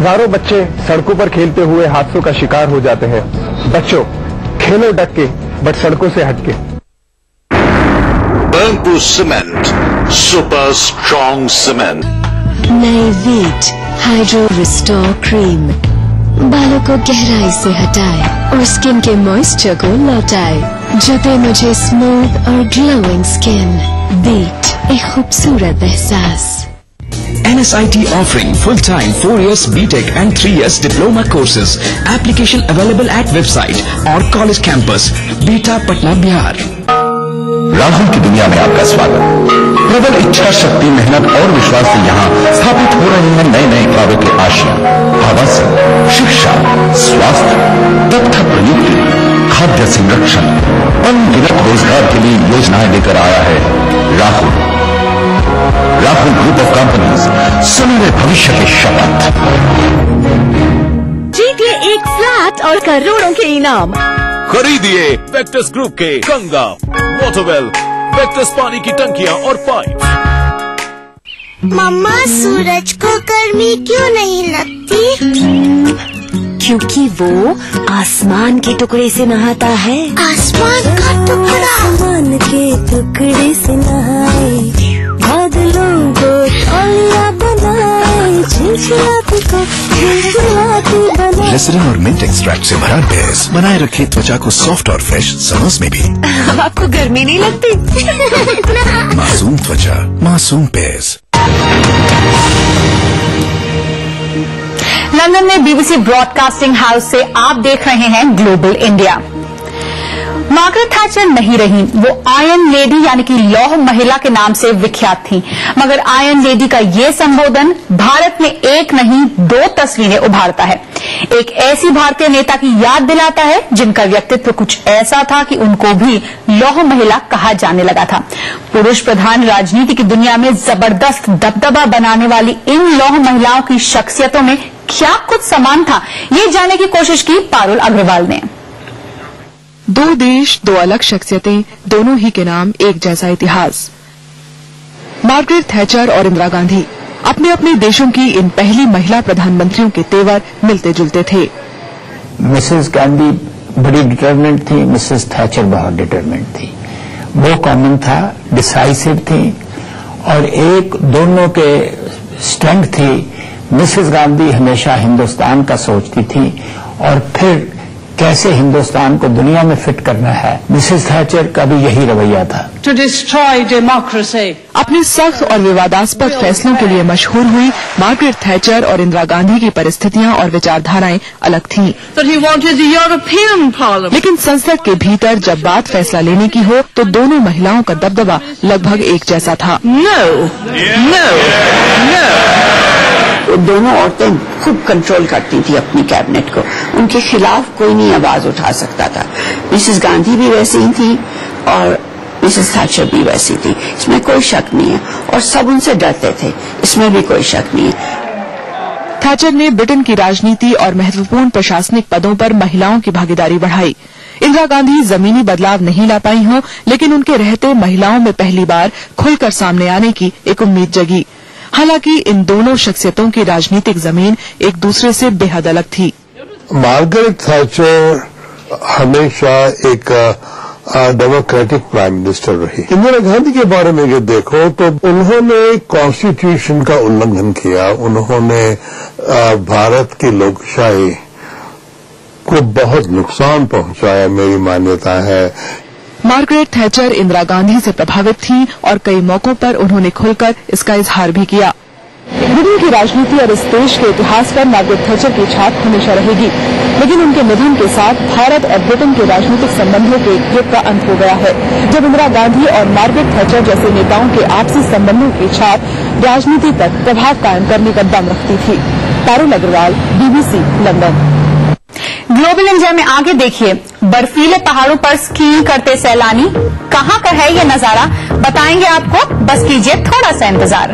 हजारों बच्चे सड़कों पर खेलते हुए हादसों का शिकार हो जाते हैं। बच्चों, खेलो डट के, बट सड़कों से हटके। Bamboo Cement, super strong cement. नई वीट हाइड्रो रिस्टोर क्रीम बालों को गहराई से हटाए और स्किन के मॉइस्चर को लौटाए, जो दे मुझे स्मूथ और ग्लोइंग स्किन। वीट, एक खूबसूरत एहसास। NSIT offering full-time 4 years BTech and 3 years diploma courses. Application available at website और college campus, beta Patna Bihar. Rahul की दुनिया में आपका स्वागत। प्रबल इच्छा शक्ति, मेहनत और विश्वास से यहाँ स्थापित हो रहे हैं नए नए काव्य के आशियां। आवासन, शिक्षा, स्वास्थ्य, दक्ष प्रयुक्ति, खाद्य संरक्षण, अनगिनत रोजगार के लिए योजनाएं लेकर आया है Rahul. Rahul group of companies, सुनहरे भविष्य के शपथ। जीतिए एक फ्लैट और करोड़ों के इनाम। खरीदिए वेक्टस ग्रुप के गंगा, वाटरवेल, वेक्टस पानी की टंकियां और पाइप। मम्मा, सूरज को गर्मी क्यों नहीं लगती? क्योंकि वो आसमान के टुकड़े से नहाता है। आसमान का टुकड़ा? आसमान के टुकड़े से नहाए, बादलों को तौलिया बनाए, झिलझिलाती को झिलझिलाती बनाए। ग्लिसरीन और मिंट एक्सट्रैक्ट से भरा बेस बनाए रखे त्वचा को सॉफ्ट और फ्रेश समर्स में भी। अब आपको गर्मी नहीं लगती? मासूम त्वचा, मासूम बेस। लंदन में बीबीसी ब्रॉडकास्टिंग हाउस से आप देख रहे हैं ग्लोबल इंडिया। मार्गरेट थैचर नहीं रही, वो आयरन लेडी यानी कि लौह महिला के नाम से विख्यात थी। मगर आयरन लेडी का ये संबोधन भारत में एक नहीं 2 तस्वीरें उभारता है। एक ऐसी भारतीय नेता की याद दिलाता है जिनका व्यक्तित्व कुछ ऐसा था कि उनको भी लौह महिला कहा जाने लगा था। पुरुष प्रधान राजनीति की दुनिया में जबरदस्त दबदबा बनाने वाली इन लौह महिलाओं की शख्सियतों में क्या कुछ समान था, ये जानने की कोशिश की पारुल अग्रवाल ने। 2 देश, 2 अलग शख्सियतें, दोनों ही के नाम, एक जैसा इतिहास। मार्गरेट थैचर और इंदिरा गांधी अपने अपने देशों की इन पहली महिला प्रधानमंत्रियों के तेवर मिलते जुलते थे। मिसेस गांधी बड़ी डिटरमेंट थी, मिसेस थैचर बहुत डिटरमेंट थी। वो कॉमन था, डिसाइसिव थी और एक दोनों के स्ट्रेंथ थी। मिसेस गांधी हमेशा हिंदुस्तान का सोचती थी और फिर कैसे हिंदुस्तान को दुनिया में फिट करना है। मिसेस थैचर का भी यही रवैया था। To destroy democracy. अपने सख्त और विवादास्पद फैसलों के लिए मशहूर हुई मार्गरेट थैचर और इंदिरा गांधी की परिस्थितियां और विचारधाराएं अलग थीं। That he wanted the European Parliament. लेकिन संसद के भीतर जब बात फैसला लेने की हो तो दोनों महिलाओं का दबदबा लगभग एक जैसा था। वो दोनों औरतें खूब कंट्रोल करती थी अपनी कैबिनेट को, उनके खिलाफ कोई नहीं आवाज उठा सकता था। मिसेस गांधी भी वैसी ही थी और मिसेस थैचर भी वैसी थी, इसमें कोई शक नहीं है। और सब उनसे डरते थे, इसमें भी कोई शक नहीं है। थैचर ने ब्रिटेन की राजनीति और महत्वपूर्ण प्रशासनिक पदों पर महिलाओं की भागीदारी बढ़ाई। इंदिरा गांधी जमीनी बदलाव नहीं ला पाई हों, लेकिन उनके रहते महिलाओं में पहली बार खुलकर सामने आने की एक उम्मीद जगी। हालांकि इन दोनों शख्सियतों की राजनीतिक जमीन एक दूसरे से बेहद अलग थी। मार्गरेट थैचर हमेशा एक डेमोक्रेटिक प्राइम मिनिस्टर रही। इंदिरा गांधी के बारे में ये देखो तो उन्होंने कॉन्स्टिट्यूशन का उल्लंघन किया, उन्होंने भारत की लोकशाही को बहुत नुकसान पहुंचाया, मेरी मान्यता है। मार्गरेट थैचर इंदिरा गांधी से प्रभावित थीं और कई मौकों पर उन्होंने खुलकर इसका इजहार भी किया। ब्रिटेन की राजनीति और इस देश के इतिहास पर मार्गरेट थैचर की छाप हमेशा रहेगी, लेकिन उनके निधन के साथ भारत और ब्रिटेन के राजनीतिक संबंधों के युग का अंत हो गया है। जब इंदिरा गांधी और मार्गरेट थैचर जैसे नेताओं के आपसी संबंधों की छाप राजनीति तक प्रभाव कायम करने का दम रखती थी। Parul Agarwal, BBC, London. Global India में आगे देखिए, बर्फीले पहाड़ों पर स्कीइंग करते सैलानी, कहां का है ये नजारा, बताएंगे आपको, बस कीजिए थोड़ा सा इंतजार।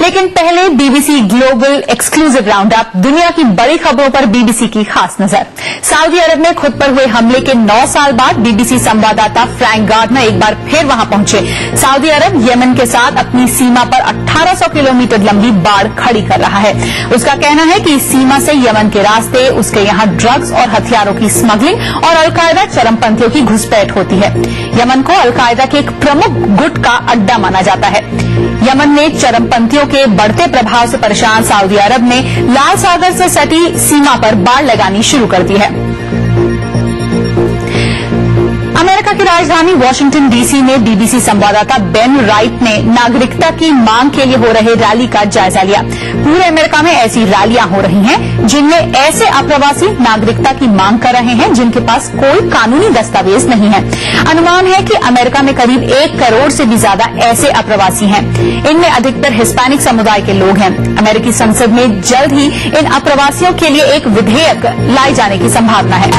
लेकिन पहले BBC global exclusive round up, दुनिया की बड़ी खबरों पर बीबीसी की खास नजर। सऊदी अरब में खुद पर हुए हमले के 9 साल बाद बीबीसी संवाददाता फ्रैंक गार्डनर एक बार फिर वहां पहुंचे। सऊदी अरब यमन के साथ अपनी सीमा पर 1800 किलोमीटर लंबी बाड़ खड़ी कर रहा है। उसका कहना है कि इस सीमा से यमन के रास्ते उसके यहां ड्रग्स और हथियारों की स्मगलिंग और अलकायदा चरमपंथियों की घुसपैठ होती है। यमन को अलकायदा के एक प्रमुख गुट का अड्डा माना जाता है। यमन में चरमपंथियों के बढ़ते प्रभाव से परेशान सऊदी अरब ने लाल सागर से सटी सीमा पर बाड़ लगानी शुरू कर दी है। अमेरिका की राजधानी वाशिंगटन डीसी में बीबीसी संवाददाता बेन राइट ने नागरिकता की मांग के लिए हो रहे रैली का जायजा लिया। पूरे अमेरिका में ऐसी रैलियां हो रही हैं जिनमें ऐसे अप्रवासी नागरिकता की मांग कर रहे हैं जिनके पास कोई कानूनी दस्तावेज नहीं है। अनुमान है कि अमेरिका में करीब 1 करोड़ से भी ज्यादा ऐसे अप्रवासी हैं। इनमें अधिकतर हिस्पैनिक समुदाय के लोग हैं। अमेरिकी संसद में जल्द ही इन अप्रवासियों के लिए एक विधेयक लाए जाने की संभावना है।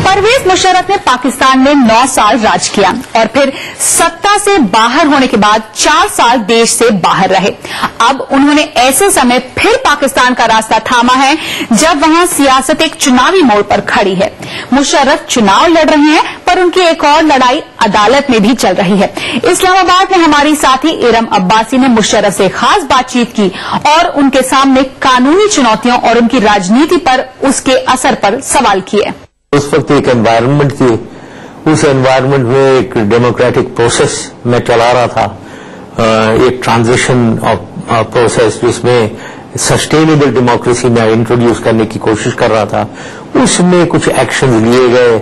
परवेज मुशर्रफ ने पाकिस्तान में 9 साल राज किया और फिर सत्ता से बाहर होने के बाद 4 साल देश से बाहर रहे। अब उन्होंने ऐसे समय फिर पाकिस्तान का रास्ता थामा है जब वहां सियासत एक चुनावी मोड़ पर खड़ी है। मुशर्रफ चुनाव लड़ रहे हैं पर उनकी एक और लड़ाई अदालत में भी चल रही है। इस्लामाबाद में हमारी साथी इरम अब्बासी ने मुशर्रफ से खास बातचीत की और उनके सामने कानूनी चुनौतियों और उनकी राजनीति पर उसके असर पर सवाल किए। उस वक्त एक एनवायरनमेंट थी, उस एनवायरनमेंट में एक डेमोक्रेटिक प्रोसेस मैं चला रहा था, एक ट्रांजिशन प्रोसेस जिसमें सस्टेनेबल डेमोक्रेसी में इंट्रोड्यूस करने की कोशिश कर रहा था। उसमें कुछ एक्शन लिए गए,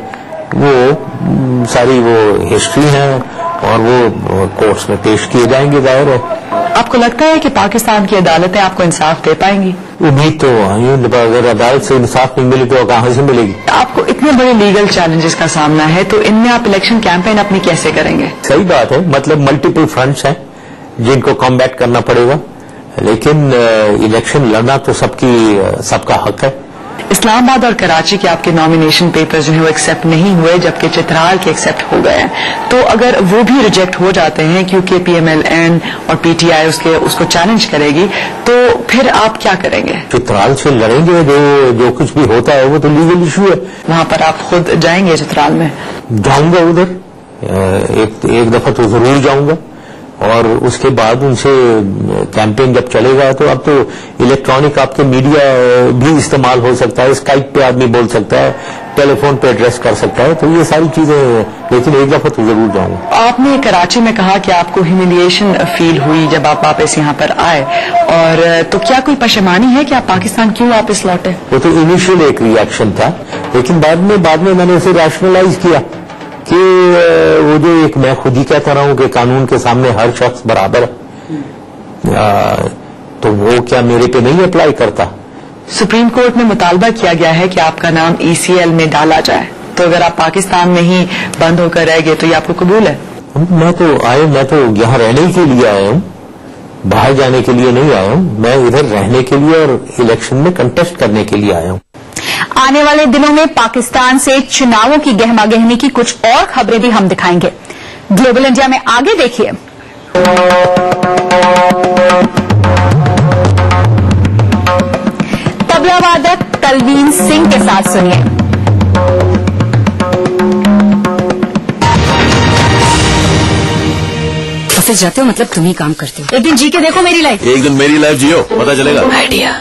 वो सारी वो हिस्ट्री है और वो कोर्ट्स में पेश किए जाएंगे। जाहिर है। आपको लगता है कि पाकिस्तान की अदालतें आपको इंसाफ दे पाएंगी? उम्मीद तो अगर अदालत से इंसाफ नहीं मिली तो कहां से मिलेगी? आपको इतने बड़े लीगल चैलेंजेस का सामना है तो इनमें आप इलेक्शन कैंपेन अपनी कैसे करेंगे? सही बात है, मतलब मल्टीपल फ्रंट्स हैं जिनको कॉम्बैट करना पड़ेगा, लेकिन इलेक्शन लड़ना तो सबका हक है। इस्लामाबाद और कराची के आपके नॉमिनेशन पेपर्स जो है वो एक्सेप्ट नहीं हुए जबकि चित्राल के एक्सेप्ट हो गए हैं, तो अगर वो भी रिजेक्ट हो जाते हैं क्योंकि PMLN और PTI उसको चैलेंज करेगी, तो फिर आप क्या करेंगे? चित्राल से लड़ेंगे, जो कुछ भी होता है वो तो लीगल इशू है। वहां पर आप खुद जाएंगे चित्राल में? जाऊंगा उधर, एक दफा तो जरूर जाऊंगा और उसके बाद उनसे कैंपेन जब चलेगा तो अब तो इलेक्ट्रॉनिक आपके मीडिया भी इस्तेमाल हो सकता है, स्काइप पे आदमी बोल सकता है, टेलीफोन पे एड्रेस कर सकता है, तो ये सारी चीजें, लेकिन एक दफा तो जरूर जाऊंगा। आपने कराची में कहा कि आपको ह्यूमिलिएशन फील हुई जब आप वापस यहाँ पर आए, और तो क्या कोई पशेमानी है कि आप पाकिस्तान क्यों वापस लौटे? वो तो इनिशियल एक रिएक्शन था, लेकिन बाद में मैंने उसे रैशनलाइज किया कि वो जो एक मैं खुद ही कहता रहा हूं कि कानून के सामने हर शख्स बराबर है, तो वो क्या मेरे पे नहीं अप्लाई करता? सुप्रीम कोर्ट में मुतालबा किया गया है कि आपका नाम ECL में डाला जाए, तो अगर आप पाकिस्तान में ही बंद होकर रह गए तो ये आपको कबूल है? मैं तो यहाँ रहने के लिए आया हूँ, बाहर जाने के लिए नहीं आया हूँ। मैं इधर रहने के लिए और इलेक्शन में कंटेस्ट करने के लिए आया हूँ। आने वाले दिनों में पाकिस्तान से चुनावों की गहमागहमी की कुछ और खबरें भी हम दिखाएंगे। ग्लोबल इंडिया में आगे देखिए। तबला वादक तलवीन सिंह के साथ सुनिए। ऑफिस जाते हो मतलब तुम ही काम करते हो। एक दिन जी के देखो मेरी लाइफ। एक दिन मेरी लाइफ जियो, पता चलेगा। Idea.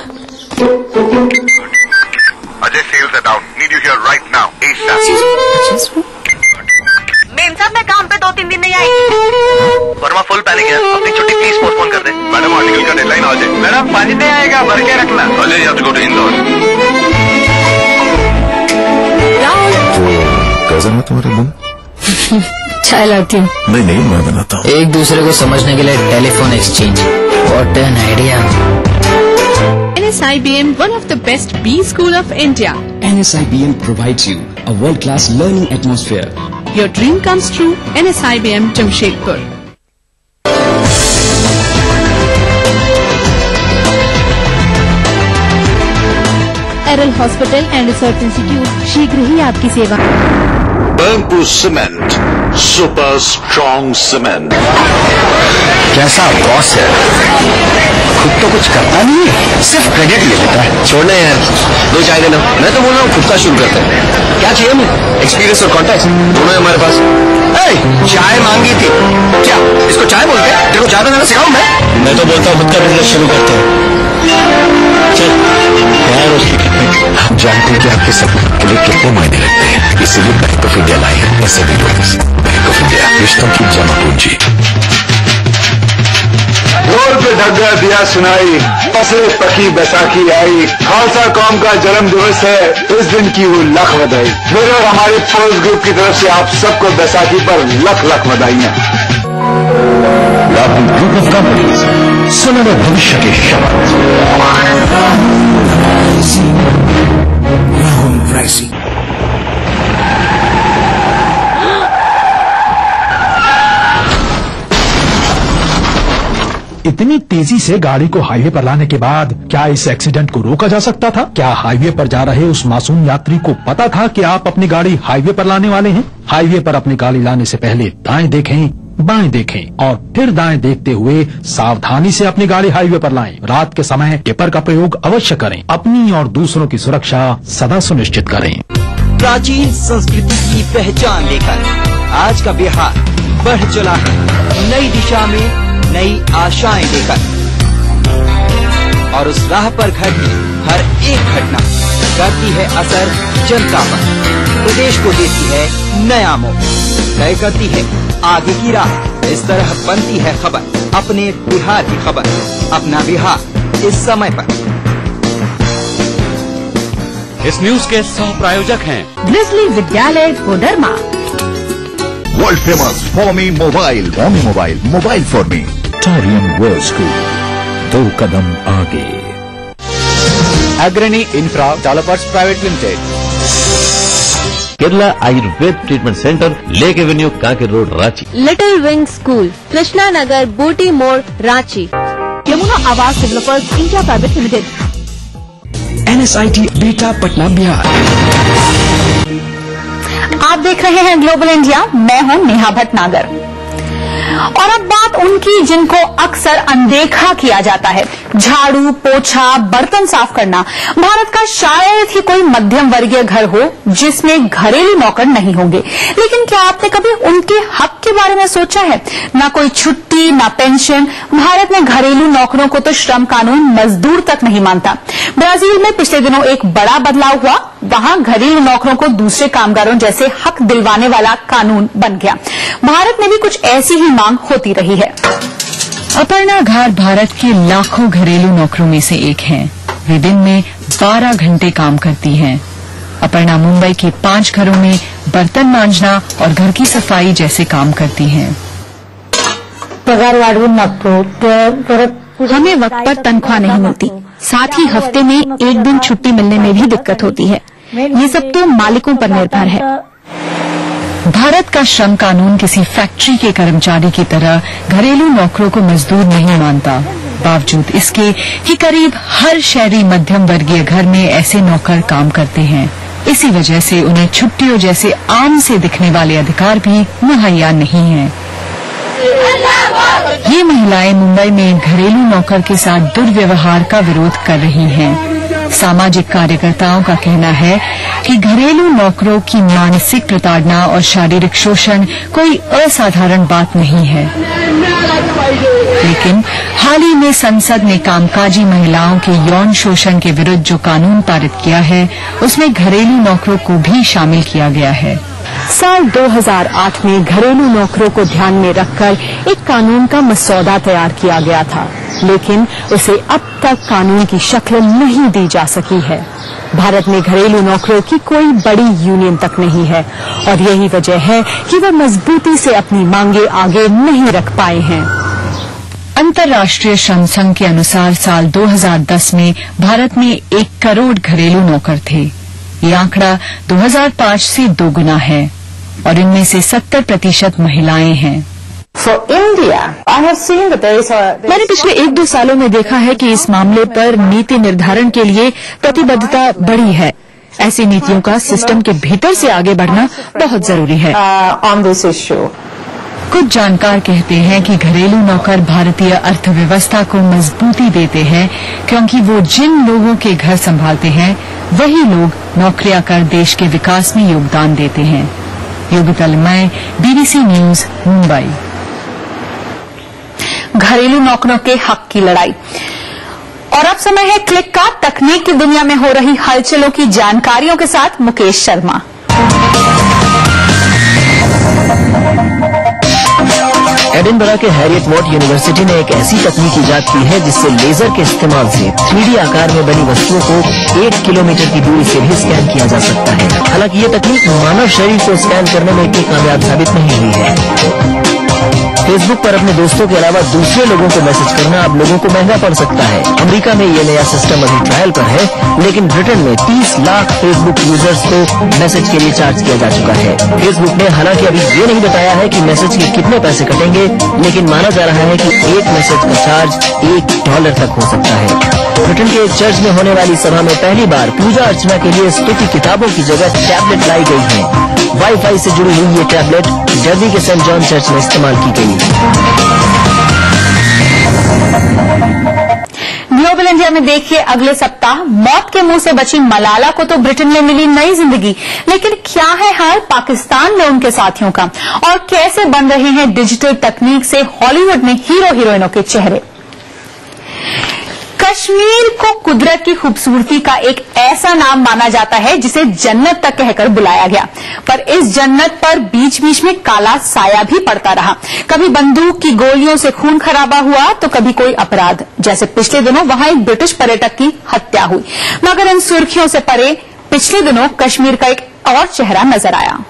Ajay sales are down. Need you here right now. ASAP. Ma'am साहब मैं काम पे 2-3 दिन नहीं आई। वर्मा फुल पैनिक है, अपनी छुट्टी प्लीज पोस्टपोन कर दे। मैडम आर्टिकल का डेडलाइन आ जाए। मैडम पानी नहीं आएगा, भर के रखना। Ajay you have to go to Indore. Cousin है तुम्हारे बहन? चाय लाती हूँ। नहीं मैं बनाता हूँ। एक दूसरे को समझने के लिए telephone exchange. What an idea. NSIBM, one of the best B school of India. NSIBM provides you a world-class learning atmosphere. Your dream comes true. NSIBM Jamshedpur. एरल हॉस्पिटल एंड रिसर्च इंस्टीट्यूट शीघ्र ही आपकी सेवा। Burnpur Cement, super strong cement. कैसा boss है, खुद तो कुछ करता नहीं है, सिर्फ क्रेडिट ले लेता है। छोड़ना यार, दो चाय देना। मैं तो बोल रहा हूँ खुद का शुरू करते हैं। क्या चाहिए हमें? एक्सपीरियंस और कॉन्टैक्ट दोनों है हमारे पास। चाय मांगी थी, क्या इसको चाय बोलते हैं? तेरे को चाय बनाना सिखाऊं मैं तो बोलता हूँ खुद का बिजनेस शुरू करते हैं। चल यार, उसकी कितने हम जानते हैं कि आपके सपने के लिए कितने मायने रखते हैं, इसीलिए बैंक ऑफ इंडिया लाए हैं ऐसे भी लोग। बैंक ऑफ इंडिया, रिश्तों की जमा पूंजी। ढोल पे ढग्गा दिया सुनाई, पसरे पकी बैसाखी आई, खालसा कौम का जन्म दिवस है, इस दिन की वो लख बधाई। मेरे और हमारे फोर्स ग्रुप की तरफ से आप सबको बैसाखी पर लख लख बधाइयां। राहुल ग्रुप ऑफ कंपनीज, सुनहरे भविष्य के शब्द। राहुल राइसी। इतनी तेजी से गाड़ी को हाईवे पर लाने के बाद क्या इस एक्सीडेंट को रोका जा सकता था? क्या हाईवे पर जा रहे उस मासूम यात्री को पता था कि आप अपनी गाड़ी हाईवे पर लाने वाले हैं? हाईवे पर अपनी गाड़ी लाने से पहले दाएं देखें, बाएं देखें और फिर दाएं देखते हुए सावधानी से अपनी गाड़ी हाईवे पर लाएं। रात के समय टिपर का प्रयोग अवश्य करें। अपनी और दूसरों की सुरक्षा सदा सुनिश्चित करें। प्राचीन संस्कृति की पहचान लेकर आज का बिहार बढ़ चला है नई दिशा में, नई आशाएं लेकर, और उस राह पर घटती हर एक घटना करती है असर जनता पर, प्रदेश को देती है नया मोड़, तय करती है आगे की राह। इस तरह बनती है खबर, अपने बिहार की खबर, अपना बिहार इस समय पर। इस न्यूज के सह प्रायोजक हैं ग्रिजली विद्यालय Koderma, world famous for me mobile, mobile for me, टोरियम वर्ल्ड स्कूल, 2 कदम आगे। Agrani infra developers private limited, Kerala Ayurveda treatment centre, lake avenue, Kanke road, Ranchi. Little wing school, Krishna Nagar, Booti Mor, Ranchi. Yamuna Awas developers India private limited, NSIT Bihta Patna Bihar. आप देख रहे हैं ग्लोबल इंडिया, मैं हूं नेहा भटनागर। और अब बात उनकी जिनको अक्सर अनदेखा किया जाता है, झाड़ू, पोछा, बर्तन साफ करना। भारत का शायद ही कोई मध्यम वर्गीय घर हो जिसमें घरेलू नौकर नहीं होंगे। लेकिन क्या आपने कभी उनके हक के बारे में सोचा है? ना कोई छुट्टी, ना पेंशन। भारत में घरेलू नौकरों को तो श्रम कानून मजदूर तक नहीं मानता। ब्राजील में पिछले दिनों एक बड़ा बदलाव हुआ, वहां घरेलू नौकरों को दूसरे कामगारों जैसे हक दिलवाने वाला कानून बन गया। भारत में भी कुछ ऐसी ही मांग होती रही है। अपर्णा घार भारत के लाखों घरेलू नौकरों में से एक हैं। वे दिन में 12 घंटे काम करती हैं। अपर्णा मुंबई के 5 घरों में बर्तन मांजना और घर की सफाई जैसे काम करती हैं। हमें वक्त पर तनख्वाह नहीं मिलती, साथ ही हफ्ते में एक दिन छुट्टी मिलने में भी दिक्कत होती है। ये सब तो मालिकों पर निर्भर है। भारत का श्रम कानून किसी फैक्ट्री के कर्मचारी की तरह घरेलू नौकरों को मजदूर नहीं मानता, बावजूद इसके कि करीब हर शहरी मध्यम वर्गीय घर में ऐसे नौकर काम करते हैं। इसी वजह से उन्हें छुट्टियों जैसे आम से दिखने वाले अधिकार भी मुहैया नहीं हैं। ये महिलाएं मुंबई में घरेलू नौकर के साथ दुर्व्यवहार का विरोध कर रही हैं। सामाजिक कार्यकर्ताओं का कहना है कि घरेलू नौकरों की मानसिक प्रताड़ना और शारीरिक शोषण कोई असाधारण बात नहीं है। लेकिन हाल ही में संसद ने कामकाजी महिलाओं के यौन शोषण के विरुद्ध जो कानून पारित किया है, उसमें घरेलू नौकरों को भी शामिल किया गया है। साल 2008 में घरेलू नौकरों को ध्यान में रखकर एक कानून का मसौदा तैयार किया गया था, लेकिन उसे अब तक कानून की शक्ल नहीं दी जा सकी है। भारत में घरेलू नौकरों की कोई बड़ी यूनियन तक नहीं है और यही वजह है कि वे मजबूती से अपनी मांगे आगे नहीं रख पाए हैं। अंतर्राष्ट्रीय श्रम संघ के अनुसार साल 2010 में भारत में 1 करोड़ घरेलू नौकर थे। ये आंकड़ा 2005 से 2 गुना है और इनमें से 70% महिलाएं हैं। मैंने पिछले 1-2 सालों में देखा है कि इस मामले पर नीति निर्धारण के लिए प्रतिबद्धता बढ़ी है। ऐसी नीतियों का सिस्टम के भीतर से आगे बढ़ना बहुत जरूरी है। ऑन दिस इश्यू कुछ जानकार कहते हैं कि घरेलू नौकर भारतीय अर्थव्यवस्था को मजबूती देते हैं, क्योंकि वो जिन लोगों के घर संभालते हैं वही लोग नौकरियां कर देश के विकास में योगदान देते हैं। Yogita Limaye, BBC news, Mumbai. घरेलू नौकरों के हक की लड़ाई। और अब समय है क्लिक का। तकनीक की दुनिया में हो रही हलचलों की जानकारियों के साथ मुकेश शर्मा। एडिनबरा के हैरियट वॉट यूनिवर्सिटी ने एक ऐसी तकनीक ईजाद की है जिससे लेजर के इस्तेमाल से 3D आकार में बनी वस्तुओं को 1 किलोमीटर की दूरी से भी स्कैन किया जा सकता है। हालांकि ये तकनीक मानव शरीर को स्कैन करने में इतनी कामयाब साबित नहीं हुई है। फेसबुक पर अपने दोस्तों के अलावा दूसरे लोगों को मैसेज करना अब लोगों को महंगा पड़ सकता है। अमेरिका में ये नया सिस्टम अभी ट्रायल पर है, लेकिन ब्रिटेन में 30 लाख फेसबुक यूजर्स को मैसेज के लिए चार्ज किया जा चुका है। फेसबुक ने हालांकि अभी ये नहीं बताया है कि मैसेज के कितने पैसे कटेंगे, लेकिन माना जा रहा है कि एक मैसेज का चार्ज $1 तक हो सकता है। ब्रिटेन के एक चर्च में होने वाली सभा में पहली बार पूजा अर्चना के लिए स्तुति किताबों की जगह टैबलेट लाई गई है। वाईफाई से जुड़ी हुई ये टैबलेट डर्बी के सेंट जॉन चर्च में इस्तेमाल की गई। ग्लोबल इंडिया में देखिए अगले सप्ताह मौत के मुंह से बची मलाला को तो ब्रिटेन में मिली नई जिंदगी, लेकिन क्या है हाल पाकिस्तान में उनके साथियों का, और कैसे बन रहे हैं डिजिटल तकनीक से हॉलीवुड में हीरो हीरोइनों के चेहरे। कश्मीर को कुदरत की खूबसूरती का एक ऐसा नाम माना जाता है जिसे जन्नत तक कहकर बुलाया गया, पर इस जन्नत पर बीच बीच में काला साया भी पड़ता रहा। कभी बंदूक की गोलियों से खून खराबा हुआ तो कभी कोई अपराध, जैसे पिछले दिनों वहां एक ब्रिटिश पर्यटक की हत्या हुई। मगर इन सुर्खियों से परे पिछले दिनों कश्मीर का एक और चेहरा नजर आया।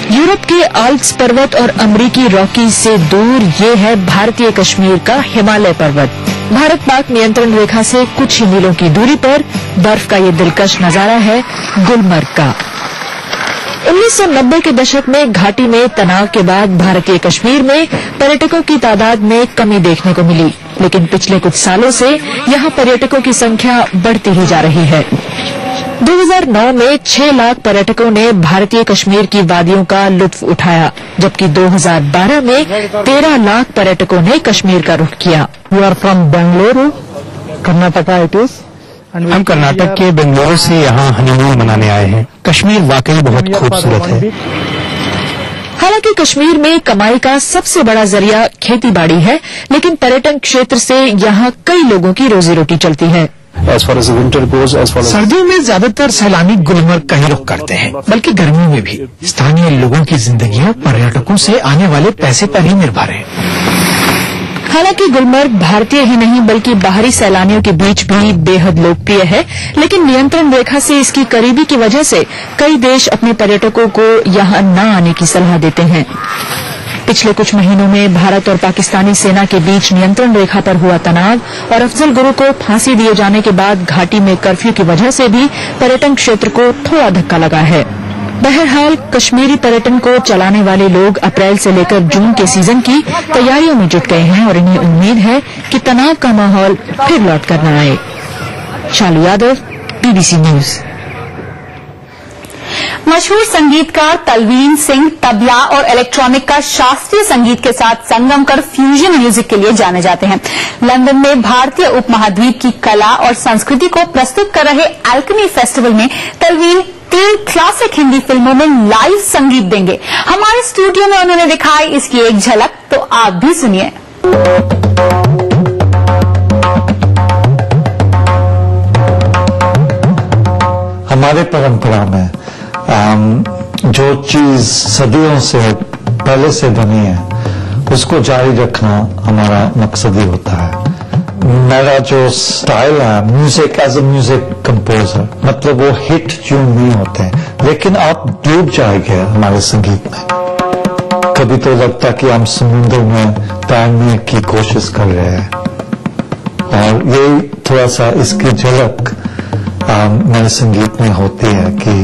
यूरोप के आल्प्स पर्वत और अमरीकी रॉकीज से दूर ये है भारतीय कश्मीर का हिमालय पर्वत। भारत पाक नियंत्रण रेखा से कुछ ही मीलों की दूरी पर बर्फ का ये दिलकश नजारा है गुलमर्ग का। 1990 के दशक में घाटी में तनाव के बाद भारतीय कश्मीर में पर्यटकों की तादाद में कमी देखने को मिली, लेकिन पिछले कुछ सालों से यहां पर्यटकों की संख्या बढ़ती ही जा रही है। 2009 में 6 लाख पर्यटकों ने भारतीय कश्मीर की वादियों का लुत्फ उठाया, जबकि 2012 में 13 लाख पर्यटकों ने कश्मीर का रुख किया। We are from Bengaluru, Karnataka it is. हम कर्नाटक के बेंगलुरु से यहाँ हनीमून मनाने आए हैं। कश्मीर वाकई बहुत खूबसूरत है। हालांकि कश्मीर में कमाई का सबसे बड़ा जरिया खेती बाड़ी है, लेकिन पर्यटन क्षेत्र से यहाँ कई लोगों की रोजी रोटी चलती है। सर्दियों में ज्यादातर सैलानी गुलमर्ग का ही रुख करते हैं, बल्कि गर्मियों में भी। स्थानीय लोगों की जिंदगियां पर्यटकों से आने वाले पैसे पर ही निर्भर है। हालांकि गुलमर्ग भारतीय ही नहीं बल्कि बाहरी सैलानियों के बीच भी बेहद लोकप्रिय है, लेकिन नियंत्रण रेखा से इसकी करीबी की वजह से कई देश अपने पर्यटकों को यहां न आने की सलाह देते हैं। पिछले कुछ महीनों में भारत और पाकिस्तानी सेना के बीच नियंत्रण रेखा पर हुआ तनाव और अफजल गुरु को फांसी दिए जाने के बाद घाटी में कर्फ्यू की वजह से भी पर्यटन क्षेत्र को थोड़ा धक्का लगा है। बहरहाल कश्मीरी पर्यटन को चलाने वाले लोग अप्रैल से लेकर जून के सीजन की तैयारियों में जुट गए हैं और इन्हें उम्मीद है कि तनाव का माहौल फिर लौट कर न आए। शालू यादव, बीबीसी न्यूज। मशहूर संगीतकार तलवीन सिंह तबला और इलेक्ट्रॉनिक का शास्त्रीय संगीत के साथ संगम कर फ्यूजन म्यूजिक के लिए जाने जाते हैं। लंदन में भारतीय उपमहाद्वीप की कला और संस्कृति को प्रस्तुत कर रहे एल्केमी फेस्टिवल में तलवीन 3 क्लासिक हिंदी फिल्मों में लाइव संगीत देंगे। हमारे स्टूडियो में उन्होंने दिखाई इसकी एक झलक, तो आप भी सुनिए। हमारे परंपरा में जो चीज सदियों से पहले से बनी है उसको जारी रखना हमारा मकसद ही होता है। मेरा जो स्टाइल है music as a music composer, मतलब वो हिट ट्यून नहीं होते हैं, लेकिन आप डूब जाएंगे हमारे संगीत में। कभी तो लगता कि हम समुद्र में तैरने की कोशिश कर रहे हैं, और ये थोड़ा सा इसकी झलक मेरे संगीत में होती है कि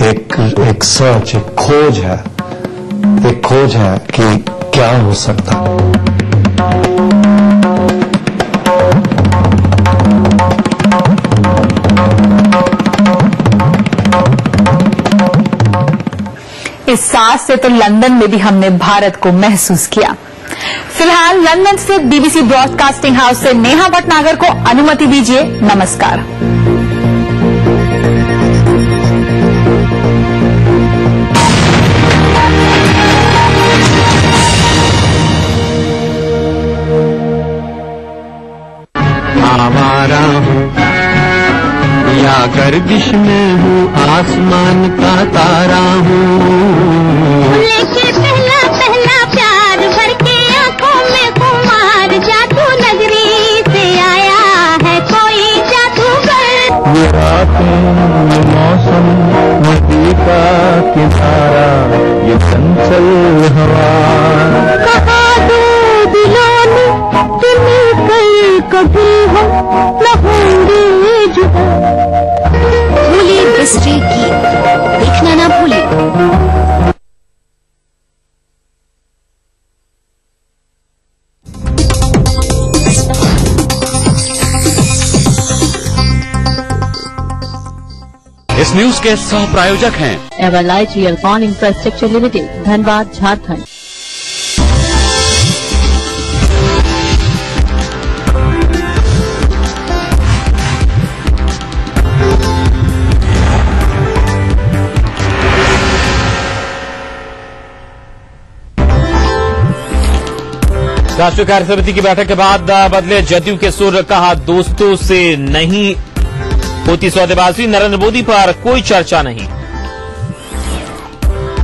एक सर्च, एक खोज है कि क्या हो सकता है। इस साथ से तो लंदन में भी हमने भारत को महसूस किया। फिलहाल लंदन स्थित BBC ब्रॉडकास्टिंग हाउस से नेहा भटनागर को अनुमति दीजिए। नमस्कार। आवारा हूँ या गर्दिश में हूँ, आसमान का तारा हूँ। लेके पहला पहला प्यार भर के आंखों में खुमार, जादू नगरी से आया है कोई जादूगर। ये रातें, ये मौसम, नदी का किनारा, ये चंचल हवा। कहा दो दिलों ने तुम कभी हम न होंगे जुदा। भूलिए बिसरे गीत, देखना ना भूलिए। इस न्यूज के सह प्रायोजक हैं Everlight Realcon infrastructure limited, Dhanbad, Jharkhand. राष्ट्रीय कार्य समिति की बैठक के बाद बदले जदयू के सुर, कहा दोस्तों से नहीं होती सौदेबाजी, नरेंद्र मोदी पर कोई चर्चा नहीं।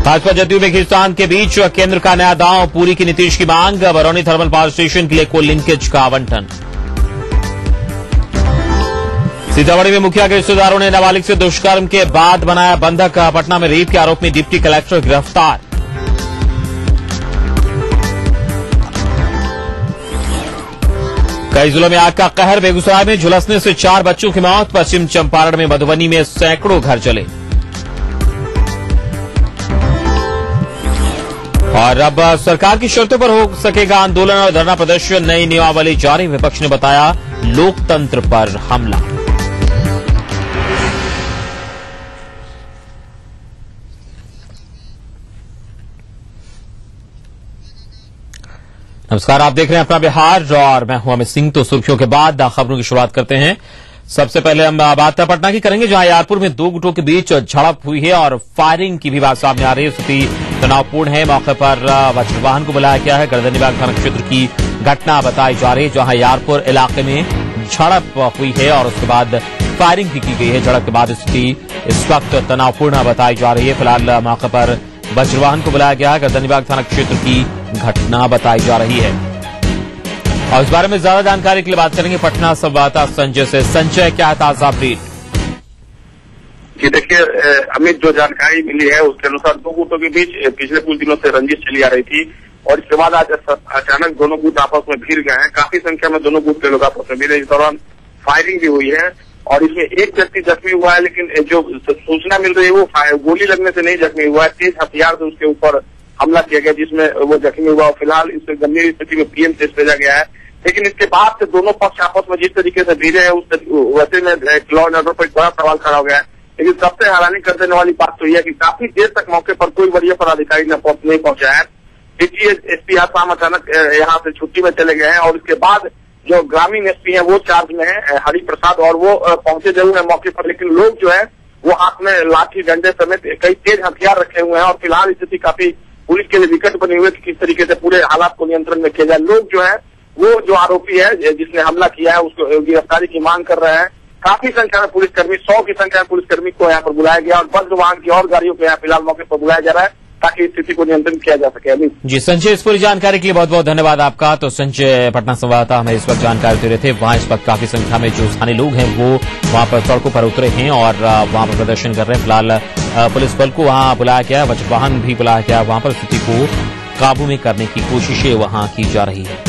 भाजपा जदयू में खींचतान के बीच केंद्र का नया दांव, पूरी की नीतीश की मांग, बरौनी थर्मल पावर स्टेशन के लिए कोल लिंकेज का आवंटन। सीतामढ़ी में मुखिया के रिश्तेदारों ने नाबालिग से दुष्कर्म के बाद बनाया बंधक, पटना में रेप के आरोप में डिप्टी कलेक्टर गिरफ्तार। कई जिलों में आग का कहर, बेगूसराय में झुलसने से 4 बच्चों की मौत, पश्चिम चंपारण में मधुबनी में सैकड़ों घर जले। और अब सरकार की शर्तों पर हो सकेगा आंदोलन और धरना प्रदर्शन, नई नियमावली जारी, विपक्ष ने बताया लोकतंत्र पर हमला। नमस्कार, आप देख रहे हैं अपना बिहार और मैं हूं अमित सिंह। तो सुर्खियों के बाद खबरों की शुरुआत करते हैं। सबसे पहले हम बात पटना की करेंगे, जहां यारपुर में 2 गुटों के बीच झड़प हुई है और फायरिंग की भी बात सामने आ रही है। स्थिति तनावपूर्ण है। मौके पर वज्र वाहन को बुलाया गया है। गर्दनीबाग थाना क्षेत्र की घटना बताई जा रही है, जहां यारपुर इलाके में झड़प हुई है और उसके बाद फायरिंग भी की गई है। झड़प के बाद स्थिति इस वक्त तनावपूर्ण बताई जा रही है। फिलहाल मौके पर वज्रवाहन को बुलाया गया है। गर्दनीबाग थाना क्षेत्र की घटना बताई जा रही है और इस बारे में ज्यादा जानकारी के लिए बात करेंगे पटना संवाददाता संजय से। संजय, क्या ताजा अपडेट? जी देखिए अमित, जो जानकारी मिली है उसके अनुसार 2 गुटों के बीच पिछले कुछ दिनों से रंजिश चली आ रही थी और इसके बाद आज अचानक दोनों गुट आपस में भिड़ गए हैं। काफी संख्या में दोनों गुट के लोग आपस में भिड़े। इस दौरान फायरिंग भी हुई है और इसमें एक व्यक्ति जख्मी हुआ है, लेकिन जो सूचना मिल रही है वो गोली लगने से नहीं जख्मी हुआ है, तेज हथियार से उसके ऊपर हमला किया गया जिसमें वो जख्मी हुआ। फिलहाल इसे गंभीर स्थिति में पीएमसीएच भेजा गया है। लेकिन इसके बाद से दोनों पक्ष आपस में जिस तरीके से भिड़े हैं वैसे में लॉ एंड ऑर्डर पर एक बड़ा सवाल खड़ा हो गया है। लेकिन सबसे हैरानी कर देने वाली बात तो यह है कि काफी देर तक मौके पर कोई वरीय पदाधिकारी नहीं पहुंचा है। एसपी आसाम अचानक यहाँ से छुट्टी में चले गए हैं और इसके बाद जो ग्रामीण एसपी हैं वो चार्ज में है हरि प्रसाद, और वो पहुंचे जरूर है मौके पर, लेकिन लोग जो है वो हाथ में लाठी डंडे समेत कई तेज हथियार रखे हुए हैं और फिलहाल स्थिति काफी पुलिस के लिए विकट बनी हुई है कि किस तरीके से पूरे हालात को नियंत्रण में किया जाए। लोग जो है वो जो आरोपी है जिसने हमला किया है उसको गिरफ्तारी की मांग कर रहे हैं। काफी संख्या में पुलिसकर्मी, 100 की संख्या में पुलिसकर्मी को यहाँ पर बुलाया गया और वज्र वाहन की और गाड़ियों को यहाँ फिलहाल मौके पर बुलाया जा रहा है ताकि स्थिति को नियंत्रित किया जा सके। अभी जी संजय, इस पूरी जानकारी के लिए बहुत बहुत धन्यवाद आपका। तो संजय पटना संवाददाता हमें इस वक्त जानकारी दे रहे थे। वहां इस वक्त काफी संख्या में जो स्थानीय लोग हैं वो वहां पर सड़कों पर उतरे हैं और वहां पर प्रदर्शन कर रहे हैं। फिलहाल पुलिस बल को वहां बुलाया गया, वज्र वाहन भी बुलाया गया। वहां पर स्थिति को काबू में करने की कोशिशें वहां की जा रही है।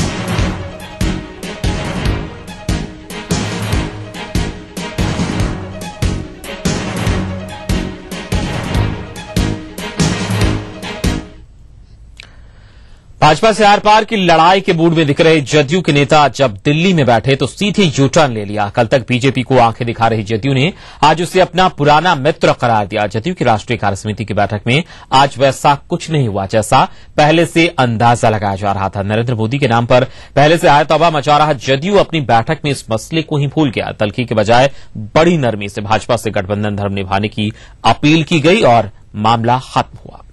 भाजपा से आर पार की लड़ाई के मूड में दिख रहे जदयू के नेता जब दिल्ली में बैठे तो सीधे यू टर्न ले लिया। कल तक बीजेपी को आंखें दिखा रही जदयू ने आज उसे अपना पुराना मित्र करार दिया। जदयू की राष्ट्रीय कार्यसमिति की बैठक में आज वैसा कुछ नहीं हुआ जैसा पहले से अंदाजा लगाया जा रहा था। नरेंद्र मोदी के नाम पर पहले से आया तौबा मचा रहा जदयू अपनी बैठक में इस मसले को ही भूल गया। तल्खी के बजाय बड़ी नरमी से भाजपा से गठबंधन धर्म निभाने की अपील की गई और मामला खत्म हुआ।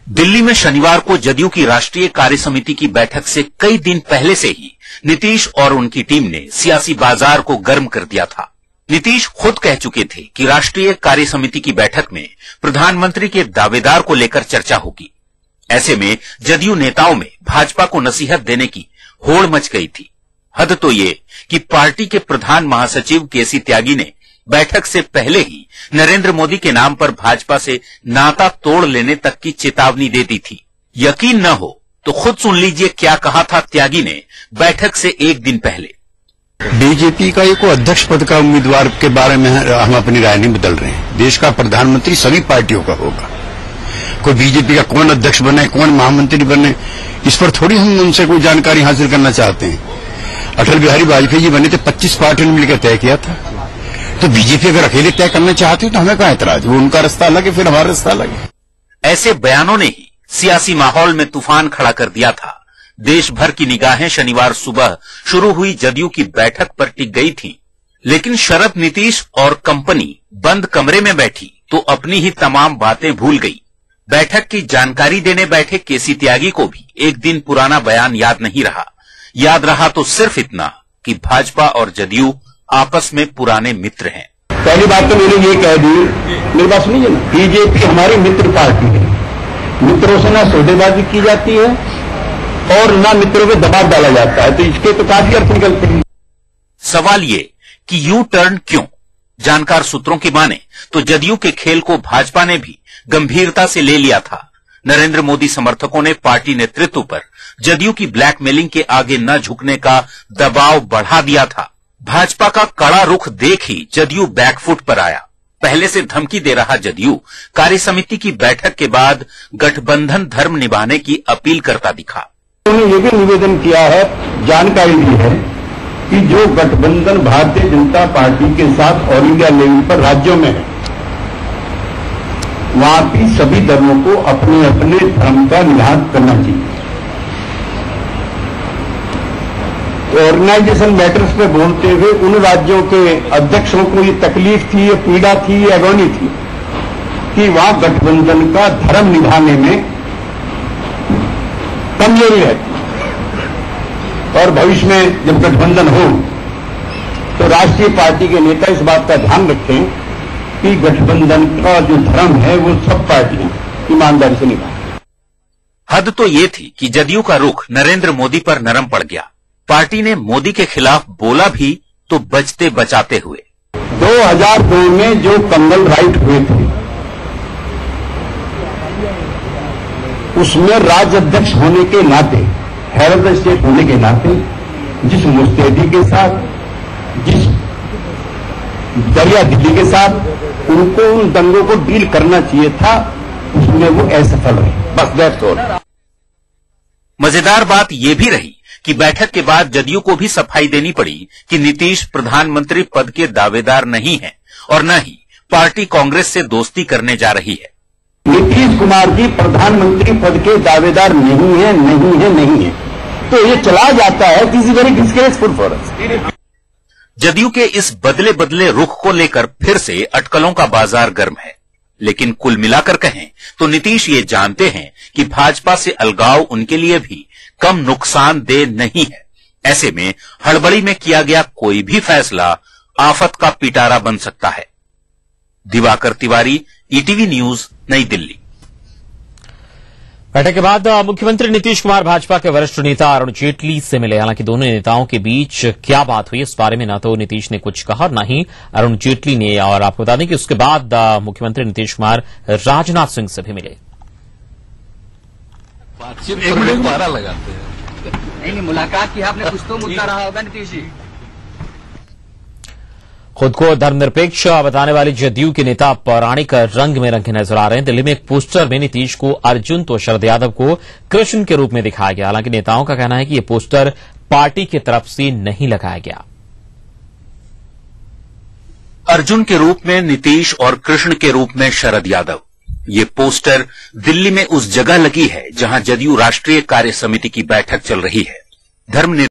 दिल्ली में शनिवार को जदयू की राष्ट्रीय कार्यसमिति की बैठक से कई दिन पहले से ही नीतीश और उनकी टीम ने सियासी बाजार को गर्म कर दिया था। नीतीश खुद कह चुके थे कि राष्ट्रीय कार्यसमिति की बैठक में प्रधानमंत्री के दावेदार को लेकर चर्चा होगी। ऐसे में जदयू नेताओं में भाजपा को नसीहत देने की होड़ मच गई थी। हद तो ये कि पार्टी के प्रधान महासचिव केसी त्यागी ने बैठक से पहले ही नरेंद्र मोदी के नाम पर भाजपा से नाता तोड़ लेने तक की चेतावनी दे दी थी। यकीन न हो तो खुद सुन लीजिए क्या कहा था त्यागी ने बैठक से एक दिन पहले। बीजेपी का एक अध्यक्ष पद का उम्मीदवार के बारे में हम अपनी राय नहीं बदल रहे हैं। देश का प्रधानमंत्री सभी पार्टियों का होगा। कोई बीजेपी का कौन अध्यक्ष बने, कौन महामंत्री बने, इस पर थोड़ी हम उनसे कोई जानकारी हासिल करना चाहते हैं। अटल बिहारी वाजपेयी जी बने थे, 25 पार्टियों ने मिलकर तय किया था। तो बीजेपी अगर अकेले तय करना चाहती है तो हमें क्या एतराज? वो उनका रास्ता अलग है, फिर हमारा रास्ता अलग है। ऐसे बयानों ने ही सियासी माहौल में तूफान खड़ा कर दिया था। देश भर की निगाहें शनिवार सुबह शुरू हुई जदयू की बैठक पर टिक गई थी, लेकिन शरद, नीतीश और कंपनी बंद कमरे में बैठी तो अपनी ही तमाम बातें भूल गई। बैठक की जानकारी देने बैठे केसी त्यागी को भी एक दिन पुराना बयान याद नहीं रहा। याद रहा तो सिर्फ इतना कि भाजपा और जदयू आपस में पुराने मित्र हैं। पहली बात तो मैंने ये कह दी, मेरी बात सुनिए ना, बीजेपी हमारी मित्र पार्टी है। मित्रों से ना सौदेबाजी की जाती है और ना मित्रों पे दबाव डाला जाता है, तो इसके तो काफी अर्थ निकलते हैं। सवाल ये कि यू टर्न क्यों? जानकार सूत्रों की माने तो जदयू के खेल को भाजपा ने भी गंभीरता से ले लिया था। नरेंद्र मोदी समर्थकों ने पार्टी नेतृत्व पर जदयू की ब्लैकमेलिंग के आगे न झुकने का दबाव बढ़ा दिया था। भाजपा का कड़ा रुख देख ही जदयू बैकफुट पर आया। पहले से धमकी दे रहा जदयू कार्यसमिति की बैठक के बाद गठबंधन धर्म निभाने की अपील करता दिखा। उन्होंने ये भी निवेदन किया है, जानकारी दी है कि जो गठबंधन भारतीय जनता पार्टी के साथ ऑल इंडिया लेवल पर राज्यों में है, वहां की सभी धर्मों को अपने अपने धर्म का निषाद करना चाहिए। ऑर्गेनाइजेशन मैटर्स पे बोलते हुए उन राज्यों के अध्यक्षों को ये तकलीफ थी, ये पीड़ा थी, ये अगौनी थी कि वहां गठबंधन का धर्म निभाने में कमजोरी रहती और भविष्य में जब गठबंधन हो तो राष्ट्रीय पार्टी के नेता इस बात का ध्यान रखें कि गठबंधन का जो धर्म है वो सब पार्टियां ईमानदारी से निभाएं। हद तो ये थी कि जदयू का रुख नरेंद्र मोदी पर नरम पड़ गया। पार्टी ने मोदी के खिलाफ बोला भी तो बचते बचाते हुए। 2002 में जो कंगल राइट हुए थे उसमें राज्य अध्यक्ष होने के नाते, हेड ऑफ द स्टेट होने के नाते जिस मुस्तैदी के साथ, जिस दरिया दिल्ली के साथ उनको उन दंगों को डील करना चाहिए था, उसमें वो असफल रहे। बस दैट्स ऑल। मजेदार बात यह भी रही कि बैठक के बाद जदयू को भी सफाई देनी पड़ी कि नीतीश प्रधानमंत्री पद के दावेदार नहीं है और न ही पार्टी कांग्रेस से दोस्ती करने जा रही है। नीतीश कुमार जी प्रधानमंत्री पद के दावेदार नहीं है, नहीं है, नहीं है, तो ये चला जाता है this is very disgraceful for us. JDU के इस बदले बदले रुख को लेकर फिर से अटकलों का बाजार गर्म है, लेकिन कुल मिलाकर कहें तो नीतीश ये जानते हैं कि भाजपा से अलगाव उनके लिए भी कम नुकसानदेह नहीं है। ऐसे में हड़बड़ी में किया गया कोई भी फैसला आफत का पिटारा बन सकता है। दिवाकर तिवारी, ईटीवी न्यूज, नई दिल्ली। बैठक के बाद मुख्यमंत्री नीतीश कुमार भाजपा के वरिष्ठ नेता अरुण जेटली से मिले। हालांकि दोनों नेताओं के बीच क्या बात हुई इस बारे में न तो नीतीश ने कुछ कहा न ही अरुण जेटली ने। और आपको बता दें कि उसके बाद मुख्यमंत्री नीतीश कुमार राजनाथ सिंह से भी मिले। बातचीत पारा लगाते हैं। नहीं, मुलाकात की आपने, कुछ तो मुद्दा रहा होगा नीतीश जी। खुद को धर्मनिरपेक्ष बताने वाले जदयू के नेता पौराणिक रंग में रंगे नजर आ रहे हैं। दिल्ली में एक पोस्टर में नीतीश को अर्जुन तो शरद यादव को कृष्ण के रूप में दिखाया गया। हालांकि नेताओं का कहना है कि यह पोस्टर पार्टी की तरफ से नहीं लगाया गया। अर्जुन के रूप में नीतीश और कृष्ण के रूप में शरद यादव। ये पोस्टर दिल्ली में उस जगह लगी है जहां जदयू राष्ट्रीय कार्य समिति की बैठक चल रही है।